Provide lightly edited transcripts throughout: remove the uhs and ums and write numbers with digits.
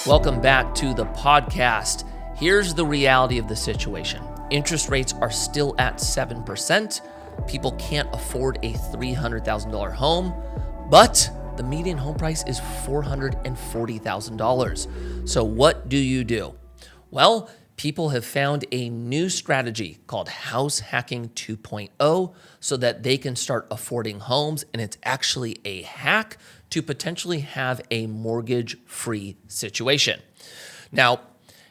Welcome back to the podcast. Here's the reality of the situation. Interest rates are still at 7%. People can't afford a $300,000 home, but the median home price is $440,000. So what do you do? Well, people have found a new strategy called house hacking 2.0 so that they can start affording homes, and it's actually a hack to potentially have a mortgage-free situation. Now,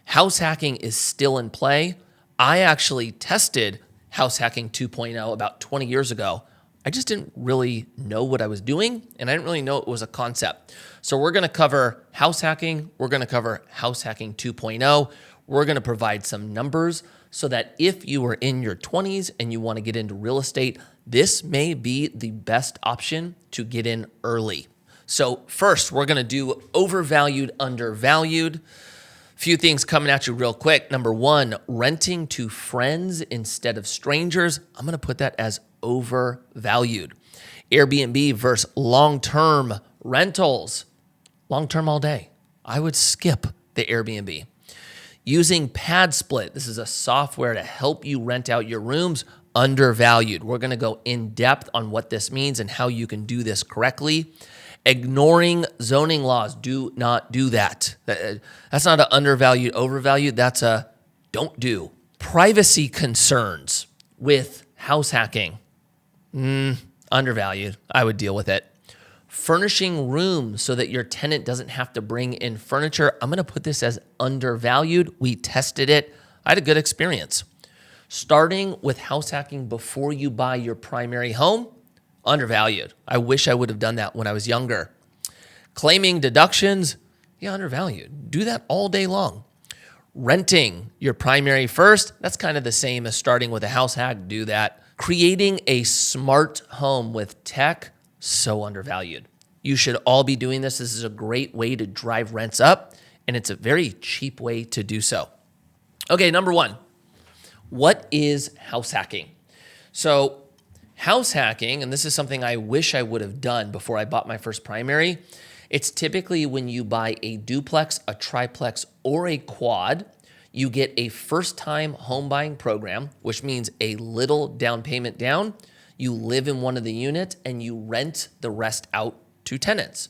house hacking is still in play. I actually tested house hacking 2.0 about 20 years ago. I just didn't really know what I was doing, and I didn't really know it was a concept. So we're going to cover house hacking. We're going to cover house hacking 2.0. We're going to provide some numbers so that if you are in your 20s and you want to get into real estate, this may be the best option to get in early. So first, we're going to do overvalued, undervalued. A few things coming at you real quick. Number one, renting to friends instead of strangers. I'm going to put that as overvalued. Airbnb versus long-term rentals. Long-term all day. I would skip the Airbnb. Using PadSplit, this is a software to help you rent out your rooms, undervalued. We're going to go in depth on what this means and how you can do this correctly. Ignoring zoning laws, do not do that. That's not an undervalued, overvalued, that's a don't do. Privacy concerns with house hacking, undervalued, I would deal with it. Furnishing rooms so that your tenant doesn't have to bring in furniture. I'm going to put this as undervalued. We tested it. I had a good experience. Starting with house hacking before you buy your primary home, undervalued. I wish I would have done that when I was younger. Claiming deductions, undervalued. Do that all day long. Renting your primary first, that's kind of the same as starting with a house hack. Do that. Creating a smart home with tech, so undervalued. You should all be doing this. This is a great way to drive rents up, and it's a very cheap way to do so. Okay, number one, what is house hacking? So house hacking, and this is something I wish I would have done before I bought my first primary, it's typically when you buy a duplex, a triplex, or a quad, you get a first-time home buying program, which means a little down payment down. You live in one of the units and you rent the rest out to tenants.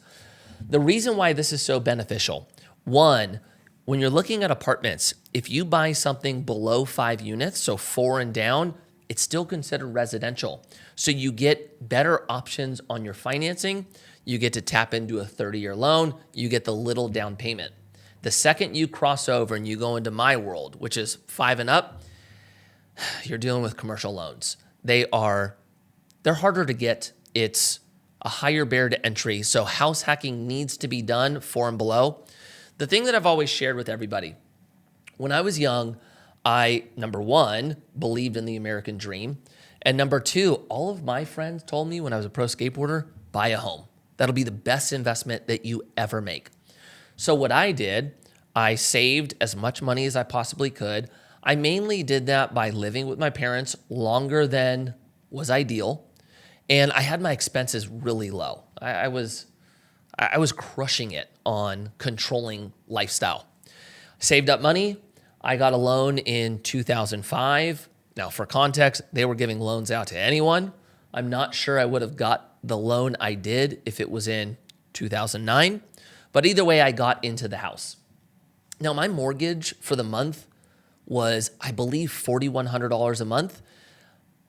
The reason why this is so beneficial, one, when you're looking at apartments, if you buy something below 5 units, so 4 and down, it's still considered residential. So you get better options on your financing. You get to tap into a 30-year loan. You get the little down payment. The second you cross over and you go into my world, which is 5 and up, you're dealing with commercial loans. They're harder to get. It's a higher barrier to entry. So house hacking needs to be done 4 and below. The thing that I've always shared with everybody, when I was young, I, number one, believed in the American dream. And number two, all of my friends told me when I was a pro skateboarder, buy a home. That'll be the best investment that you ever make. So what I did, I saved as much money as I possibly could. I mainly did that by living with my parents longer than was ideal. And I had my expenses really low. I was crushing it on controlling lifestyle. Saved up money. I got a loan in 2005. Now, for context, they were giving loans out to anyone. I'm not sure I would have got the loan I did if it was in 2009. But either way, I got into the house. Now, my mortgage for the month was, I believe, $4,100 a month.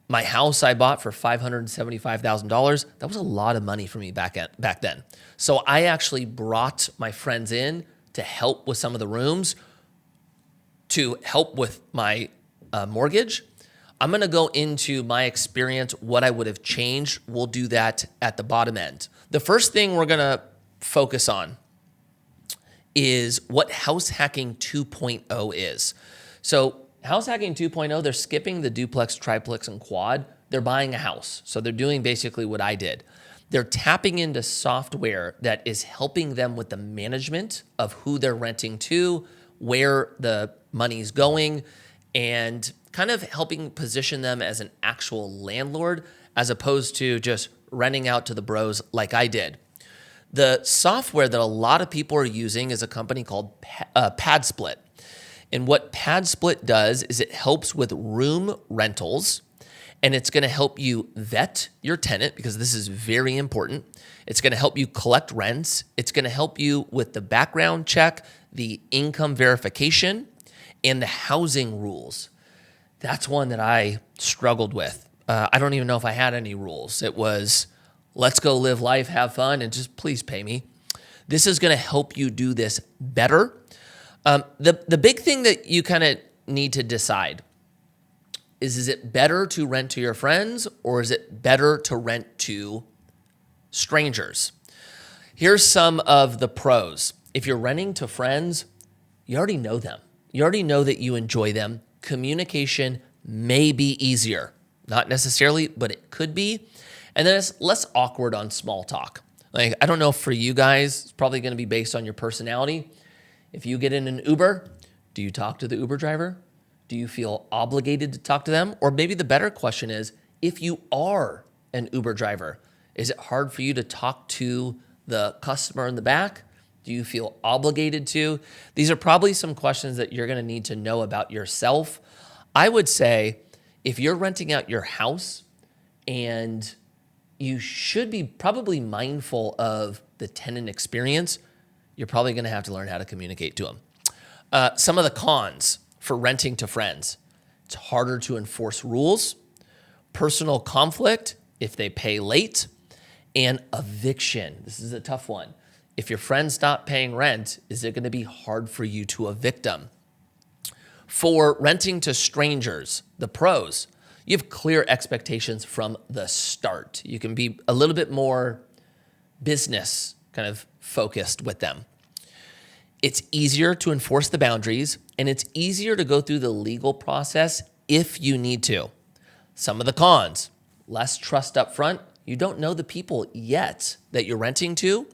My house I bought for $575,000. That was a lot of money for me back then. So I actually brought my friends in to help with some of the rooms, to help with my mortgage. I'm going to go into my experience, what I would have changed. We'll do that at the bottom end. The first thing we're going to focus on is what house hacking 2.0 is. So house hacking 2.0, they're skipping the duplex, triplex, and quad. They're buying a house. So they're doing basically what I did. They're tapping into software that is helping them with the management of who they're renting to, where the money's going, and kind of helping position them as an actual landlord as opposed to just renting out to the bros like I did. The software that a lot of people are using is a company called PadSplit. And what PadSplit does is it helps with room rentals, and it's going to help you vet your tenant because this is very important. It's going to help you collect rents. It's going to help you with the background check, the income verification, and the housing rules. That's one that I struggled with. I don't even know if I had any rules. It was, let's go live life, have fun, and just please pay me. This is going to help you do this better. The big thing that you kind of need to decide is it better to rent to your friends or is it better to rent to strangers? Here's some of the pros. If you're renting to friends, you already know them. You already know that you enjoy them. Communication may be easier. Not necessarily, but it could be. And then it's less awkward on small talk. Like, I don't know, for you guys, it's probably going to be based on your personality. If you get in an Uber, do you talk to the Uber driver? Do you feel obligated to talk to them? Or maybe the better question is, if you are an Uber driver, is it hard for you to talk to the customer in the back? Do you feel obligated to? These are probably some questions that you're going to need to know about yourself. I would say if you're renting out your house, and you should be probably mindful of the tenant experience, you're probably going to have to learn how to communicate to them. Some of the cons for renting to friends: it's harder to enforce rules, personal conflict if they pay late, and eviction. This is a tough one. If your friends stop paying rent, is it going to be hard for you to evict them? For renting to strangers, the pros: you have clear expectations from the start. You can be a little bit more business kind of focused with them. It's easier to enforce the boundaries, and it's easier to go through the legal process if you need to. Some of the cons: less trust up front. You don't know the people yet that you're renting to.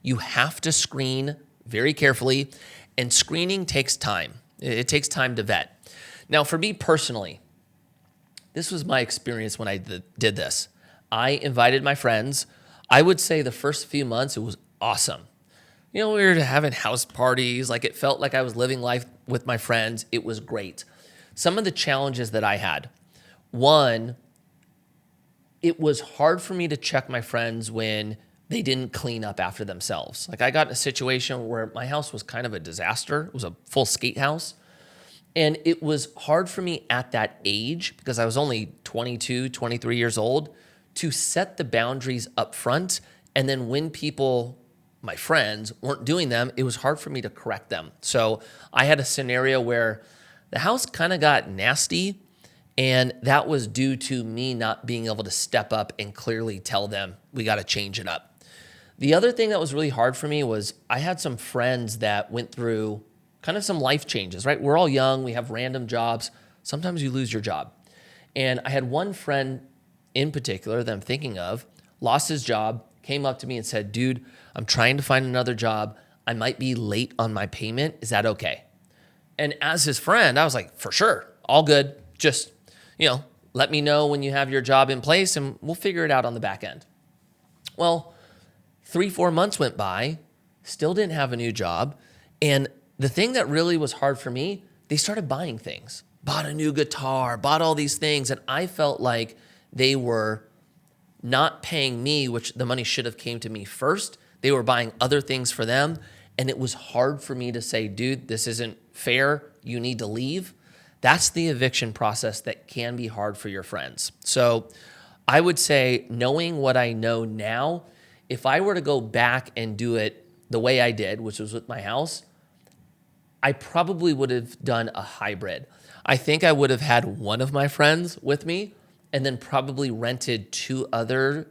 You have to screen very carefully, and screening takes time. It takes time to vet. Now, for me personally, this was my experience when I did this. I invited my friends. I would say the first few months, it was awesome. You know, we were having house parties. Like, it felt like I was living life with my friends. It was great. Some of the challenges that I had: one, it was hard for me to check my friends when they didn't clean up after themselves. Like, I got in a situation where my house was kind of a disaster. It was a full skate house. And it was hard for me at that age, because I was only 22, 23 years old, to set the boundaries up front. And then when people, my friends, weren't doing them, it was hard for me to correct them. So I had a scenario where the house kind of got nasty, and that was due to me not being able to step up and clearly tell them, we got to change it up. The other thing that was really hard for me was I had some friends that went through kind of some life changes, right? We're all young. We have random jobs. Sometimes you lose your job. And I had one friend in particular that I'm thinking of, lost his job, came up to me and said, dude, I'm trying to find another job. I might be late on my payment. Is that okay? And as his friend, I was like, for sure, all good. Just, let me know when you have your job in place and we'll figure it out on the back end. Well, 3-4 months went by, still didn't have a new job. And the thing that really was hard for me, they started buying things, bought a new guitar, bought all these things. And I felt like they were not paying me, which the money should have came to me first. They were buying other things for them. And it was hard for me to say, dude, this isn't fair. You need to leave. That's the eviction process that can be hard for your friends. So I would say, knowing what I know now, if I were to go back and do it the way I did, which was with my house, I probably would have done a hybrid. I think I would have had one of my friends with me and then probably rented 2 other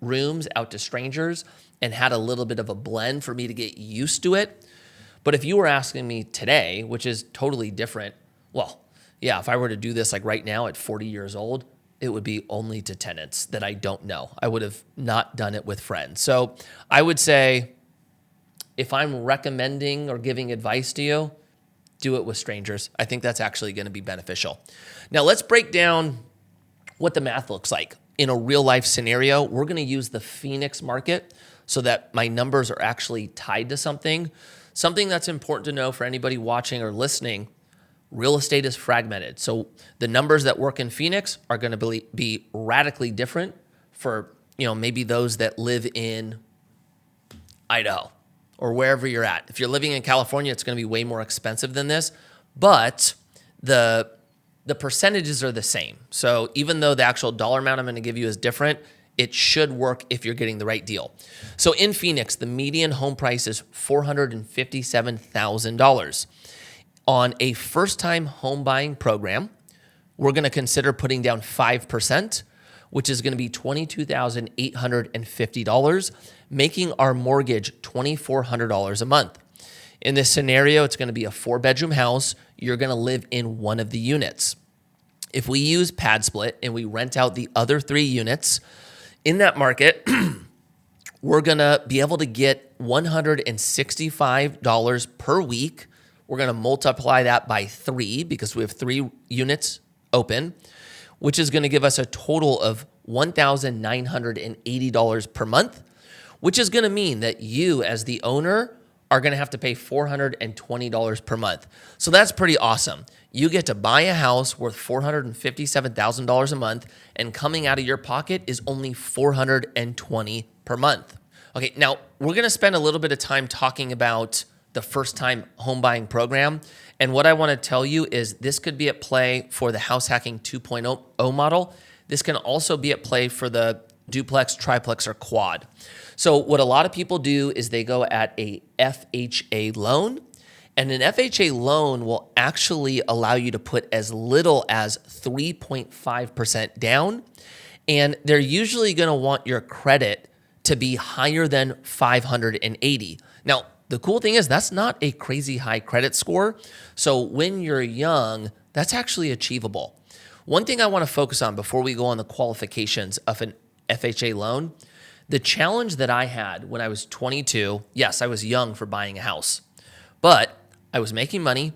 rooms out to strangers and had a little bit of a blend for me to get used to it. But if you were asking me today, which is totally different, well, yeah, if I were to do this like right now at 40 years old, it would be only to tenants that I don't know. I would have not done it with friends. So I would say, if I'm recommending or giving advice to you, do it with strangers. I think that's actually going to be beneficial. Now let's break down what the math looks like. In a real life scenario, we're going to use the Phoenix market. so that my numbers are actually tied to something. Something that's important to know for anybody watching or listening, real estate is fragmented. So the numbers that work in Phoenix are going to be radically different for, maybe those that live in Idaho or wherever you're at. If you're living in California, it's going to be way more expensive than this, but the percentages are the same. So even though the actual dollar amount I'm going to give you is different, it should work if you're getting the right deal. So in Phoenix, the median home price is $457,000. On a first-time home buying program, we're going to consider putting down 5%, which is going to be $22,850, making our mortgage $2,400 a month. In this scenario, it's going to be a 4-bedroom house. You're going to live in one of the units. If we use PadSplit and we rent out the other 3 units, in that market, we're going to be able to get $165 per week. We're going to multiply that by 3 because we have 3 units open, which is going to give us a total of $1,980 per month, which is going to mean that you as the owner are going to have to pay $420 per month. So that's pretty awesome. You get to buy a house worth $457,000 a month, and coming out of your pocket is only $420 per month. Okay, now we're going to spend a little bit of time talking about the first-time home buying program. And what I want to tell you is this could be at play for the house hacking 2.0 model. This can also be at play for the duplex, triplex, or quad. So what a lot of people do is they go at a FHA loan, and an FHA loan will actually allow you to put as little as 3.5% down, and they're usually going to want your credit to be higher than 580. Now, the cool thing is that's not a crazy high credit score. So when you're young, that's actually achievable. One thing I want to focus on before we go on the qualifications of an FHA loan, the challenge that I had when I was 22, yes, I was young for buying a house, but I was making money.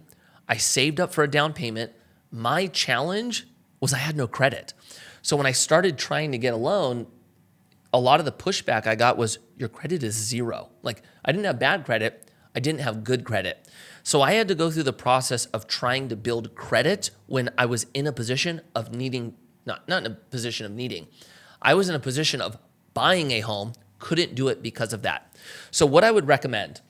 I saved up for a down payment. My challenge was I had no credit. So when I started trying to get a loan, a lot of the pushback I got was your credit is 0. Like I didn't have bad credit. I didn't have good credit. So I had to go through the process of trying to build credit when I was in a position of needing, not in a position of needing. I was in a position of buying a home, couldn't do it because of that. So what I would recommend,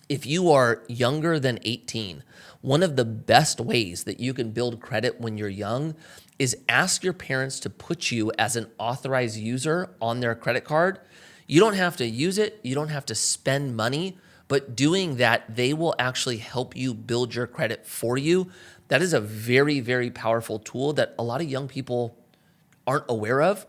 if you are younger than 18, one of the best ways that you can build credit when you're young is ask your parents to put you as an authorized user on their credit card. You don't have to use it. You don't have to spend money, but doing that, they will actually help you build your credit for you. That is a very, very powerful tool that a lot of young people aren't aware of.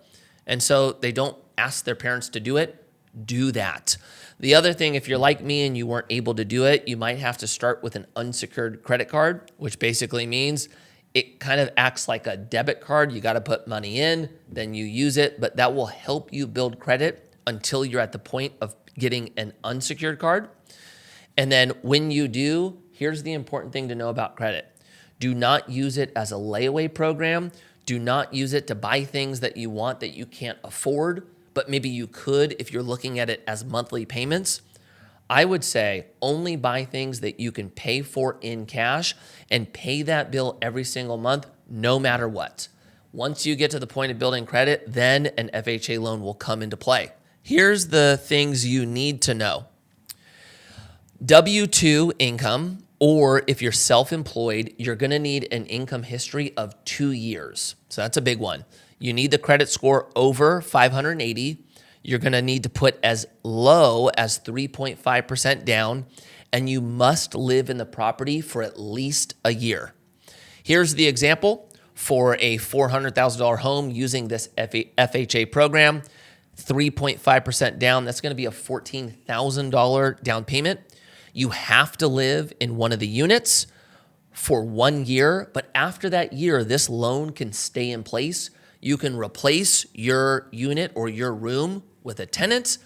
And so they don't ask their parents to do it. Do that. The other thing, if you're like me and you weren't able to do it, you might have to start with an unsecured credit card, which basically means it kind of acts like a debit card. You got to put money in, then you use it, but that will help you build credit until you're at the point of getting an unsecured card. And then when you do, here's the important thing to know about credit. Do not use it as a layaway program. Do not use it to buy things that you want that you can't afford, but maybe you could if you're looking at it as monthly payments. I would say only buy things that you can pay for in cash and pay that bill every single month, no matter what. Once you get to the point of building credit, then an FHA loan will come into play. Here's the things you need to know. W-2 income, or if you're self-employed, you're going to need an income history of 2 years. So that's a big one. You need the credit score over 580. You're going to need to put as low as 3.5% down, and you must live in the property for at least a year. Here's the example for a $400,000 home using this FHA program. 3.5% down, that's going to be a $14,000 down payment. You have to live in one of the units for 1 year, but after that year, this loan can stay in place. You can replace your unit or your room with a tenant,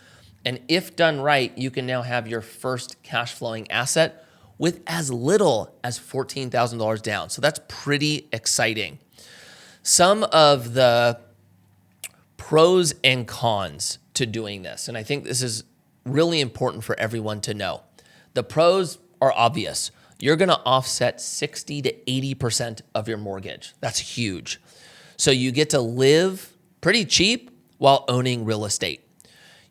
and if done right, you can now have your first cash flowing asset with as little as $14,000 down. So that's pretty exciting. Some of the pros and cons to doing this. And I think this is really important for everyone to know. The pros are obvious. You're going to offset 60 to 80% of your mortgage. That's huge. So you get to live pretty cheap while owning real estate.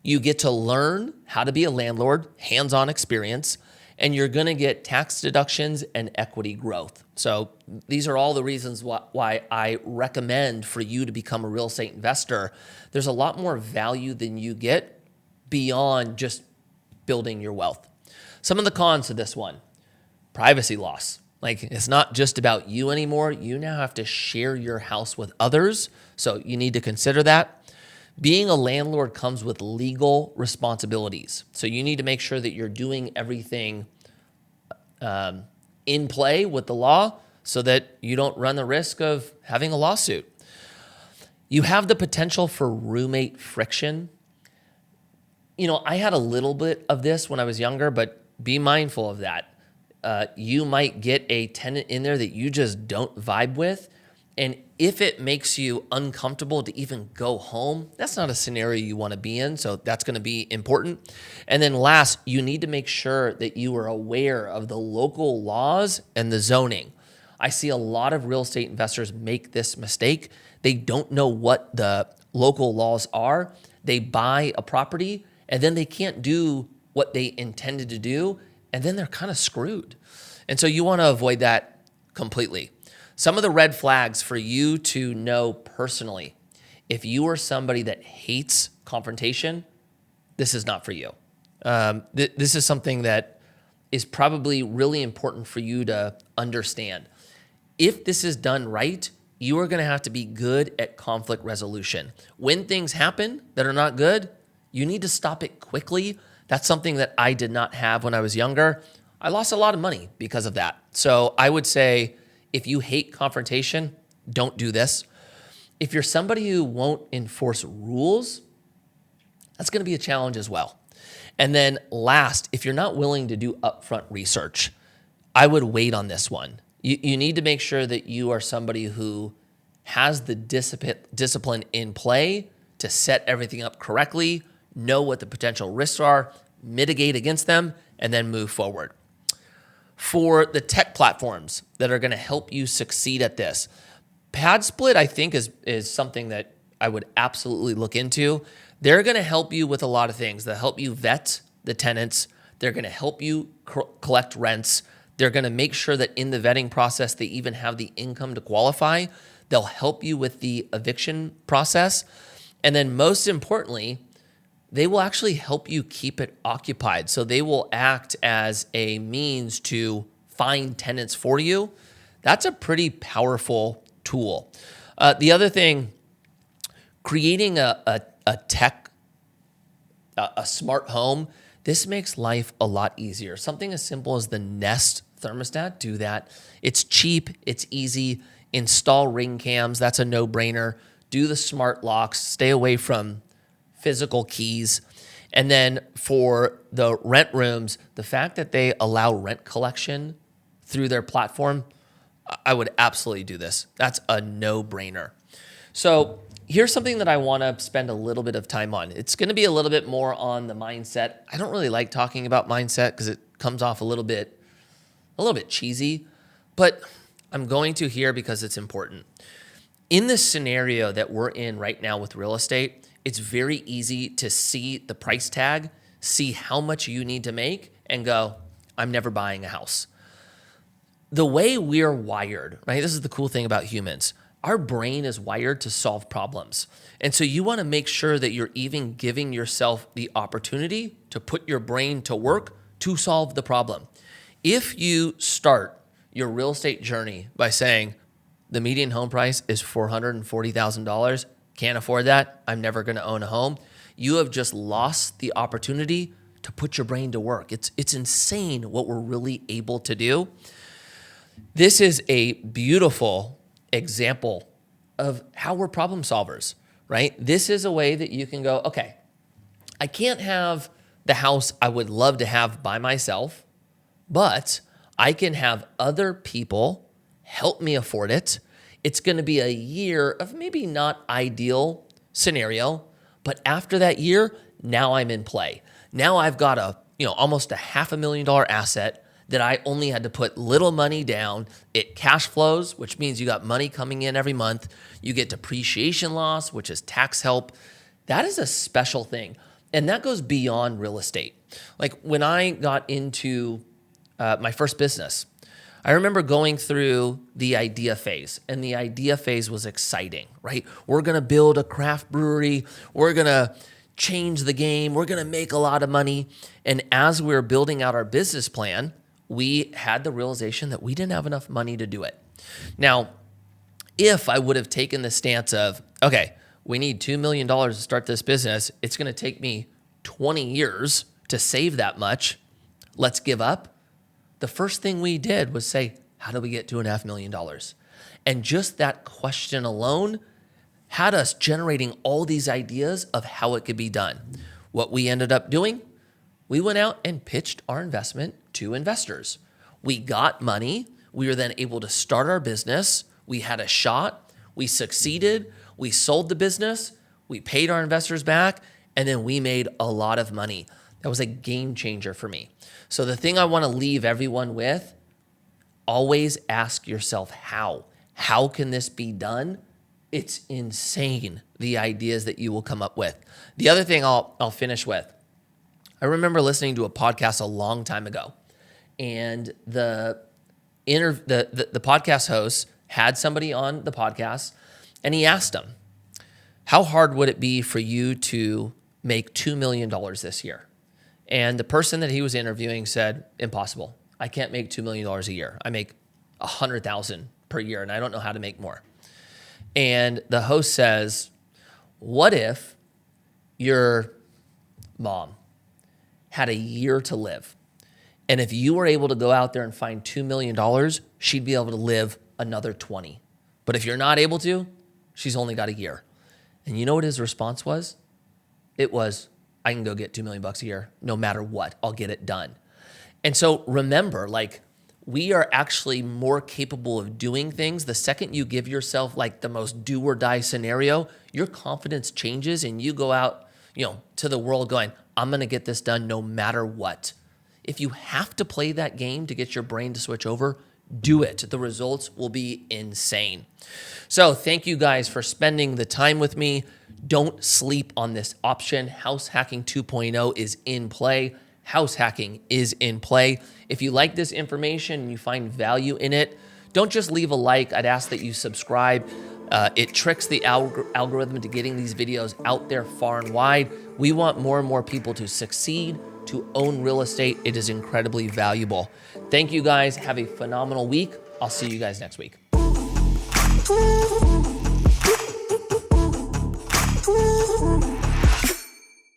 You get to learn how to be a landlord, hands-on experience, and you're going to get tax deductions and equity growth. So these are all the reasons why I recommend for you to become a real estate investor. There's a lot more value than you get beyond just building your wealth. Some of the cons to this one: privacy loss. Like, it's not just about you anymore. You now have to share your house with others. So you need to consider that. Being a landlord comes with legal responsibilities. So you need to make sure that you're doing everything in play with the law so that you don't run the risk of having a lawsuit. You have the potential for roommate friction. I had a little bit of this when I was younger, but be mindful of that. You might get a tenant in there that you just don't vibe with. And if it makes you uncomfortable to even go home, that's not a scenario you want to be in. So that's going to be important. And then last, you need to make sure that you are aware of the local laws and the zoning. I see a lot of real estate investors make this mistake. They don't know what the local laws are. They buy a property and then they can't do what they intended to do. And then they're kind of screwed. And so you want to avoid that completely. Some of the red flags for you to know personally: if you are somebody that hates confrontation, this is not for you. This is something that is probably really important for you to understand. If this is done right, you are going to have to be good at conflict resolution. When things happen that are not good, you need to stop it quickly. That's something that I did not have when I was younger. I lost a lot of money because of that. So I would say, if you hate confrontation, don't do this. If you're somebody who won't enforce rules, that's going to be a challenge as well. And then last, if you're not willing to do upfront research, I would wait on this one. You need to make sure that you are somebody who has the discipline in play to set everything up correctly, know what the potential risks are, mitigate against them, and then move forward. For the tech platforms that are going to help you succeed at this, PadSplit, I think, is something that I would absolutely look into. They're going to help you with a lot of things. They'll help you vet the tenants. They're going to help you collect rents. They're going to make sure that in the vetting process, they even have the income to qualify. They'll help you with the eviction process. And then most importantly, they will actually help you keep it occupied. So they will act as a means to find tenants for you. That's a pretty powerful tool. The other thing, creating a smart home, this makes life a lot easier. Something as simple as the Nest thermostat, do that. It's cheap, it's easy. Install ring cams, that's a no-brainer. Do the smart locks, stay away from physical keys. And then for the rent rooms, the fact that they allow rent collection through their platform, I would absolutely do this. That's a no-brainer. So here's something that I want to spend a little bit of time on. It's going to be a little bit more on the mindset. I don't really like talking about mindset because it comes off a little bit cheesy, but I'm going to here because it's important. In this scenario that we're in right now with real estate, it's very easy to see the price tag, see how much you need to make, and go, I'm never buying a house. The way we're wired, right? This is the cool thing about humans. Our brain is wired to solve problems. And so you want to make sure that you're even giving yourself the opportunity to put your brain to work to solve the problem. If you start your real estate journey by saying, the median home price is $440,000, can't afford that, I'm never going to own a home, you have just lost the opportunity to put your brain to work. It's insane what we're really able to do. This is a beautiful example of how we're problem solvers, right? This is a way that you can go, okay, I can't have the house I would love to have by myself, but I can have other people help me afford it. It's going to be a year of maybe not ideal scenario, But after that year, now I'm in play. Now I've got almost a $500,000 asset that I only had to put little money down. It cash flows, which means you got money coming in every month. You get depreciation loss, which is tax help. That is a special thing. And that goes beyond real estate. Like when I got into my first business, I remember going through the idea phase, and the idea phase was exciting, right? We're going to build a craft brewery. We're going to change the game. We're going to make a lot of money. And as we were building out our business plan, we had the realization that we didn't have enough money to do it. Now, if I would have taken the stance of, okay, we need $2 million to start this business, it's going to take me 20 years to save that much, let's give up. The first thing we did was say, how do we get $2.5 million? And just that question alone had us generating all these ideas of how it could be done. What we ended up doing, we went out and pitched our investment to investors. We got money. We were then able to start our business. We had a shot. We succeeded. We sold the business. We paid our investors back. And then we made a lot of money. That was a game changer for me. So the thing I want to leave everyone with, always ask yourself how. How can this be done? It's insane, the ideas that you will come up with. The other thing I'll finish with, I remember listening to a podcast a long time ago, and the podcast host had somebody on the podcast, and he asked them, how hard would it be for you to make $2 million this year? And the person that he was interviewing said, impossible. I can't make $2 million a year. I make $100,000 per year, and I don't know how to make more. And the host says, what if your mom had a year to live? And if you were able to go out there and find $2 million, she'd be able to live another 20. But if you're not able to, she's only got a year. And you know what his response was? It was, I can go get $2 million a year, no matter what, I'll get it done. And so remember, we are actually more capable of doing things. The second you give yourself the most do or die scenario, your confidence changes and you go out, to the world going, I'm going to get this done no matter what. If you have to play that game to get your brain to switch over, do it. The results will be insane. So thank you guys for spending the time with me. Don't sleep on this option. House Hacking 2.0 is in play. House hacking is in play. If you like this information and you find value in it, don't just leave a like. I'd ask that you subscribe. It tricks the algorithm into getting these videos out there far and wide. We want more and more people to succeed, to own real estate. It is incredibly valuable. Thank you guys. Have a phenomenal week. I'll see you guys next week. Ooh.